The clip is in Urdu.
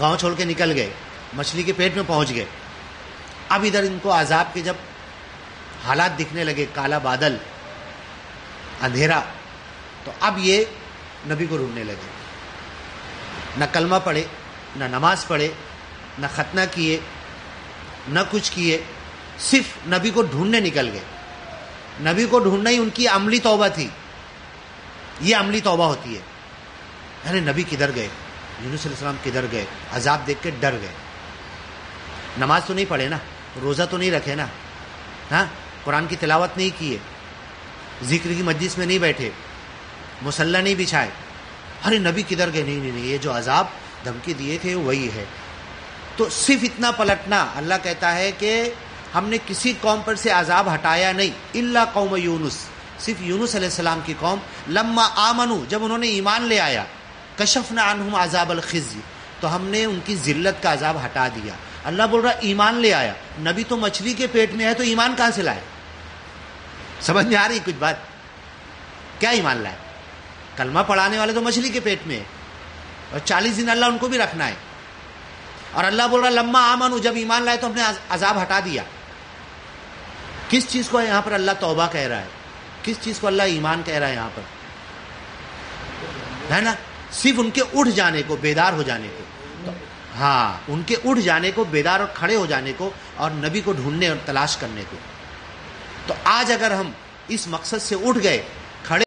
گاؤں چھوڑ کے نکل گئے, مچھلی کے پیٹ میں پہنچ گئے. اب ادھر ان کو عذاب کے جب حالات دکھنے لگے, کالا بادل, اندھیرا, تو اب یہ نبی کو ڈھونڈنے لگے. نہ کلمہ پڑھے, نہ نماز پڑھے, نہ ختنہ کیے, نہ کچھ کیے, صرف نبی کو ڈھونڈنے نکل گئے. نبی کو ڈھونڈنا ہی ان کی عملی توبہ تھی. یہ عملی توبہ ہوتی ہے. ارے نبی کدھر گئے, یونس علیہ السلام کدھر گئے, عذاب دیکھ کے ڈر گئے. نماز تو نہیں پڑھے نا, روزہ تو نہیں رکھے نا, ہاں, قرآن کی تلاوت نہیں کیے, ذکر کی مجلس میں نہیں بیٹھے, مصلی نہیں بچھائے. ارے نبی کدھر گئے, نہیں, یہ جو عذاب دھمکی دیے تھے وہی ہے. تو صرف اتنا پلٹنا. اللہ کہتا ہے کہ ہم نے کسی قوم پر سے عذاب ہٹایا نہیں, الا قوم یونس, صرف یونس علیہ السلام کی قوم. لما آمنو, جب انہوں نے ایمان لے آیا, کشفنا عنہم عذاب الخزي, تو ہم نے ان کی ذلت کا عذاب ہٹا دیا. اللہ بول رہا ایمان لے آیا. نبی تو مچھلی کے پیٹ میں ہے, تو ایمان کہاں سے لائے؟ سمجھ میں آ رہی کچھ بات؟ کیا ایمان لائے؟ کلمہ پڑھانے والے تو مچھلی کے پیٹ میں ہے, اور 40 دن اللہ ان کو بھی رکھنا ہے. اور اللہ بول رہا لما آمنو, جب ایمان لائے تو ہم نے عذاب ہٹا دیا. کس چیز کو یہاں پر اللہ توبہ کہہ رہا ہے, کس چیز کو اللہ ایمان کہہ رہا ہے یہاں پر, ہے نا؟ صرف ان کے اٹھ جانے کو, بیدار ہو جانے کو. ہاں, ان کے اٹھ جانے کو, بیدار اور کھڑے ہو جانے کو, اور نبی کو ڈھونڈنے اور تلاش کرنے کو. تو آج اگر ہم اس مقصد سے اٹھ گئے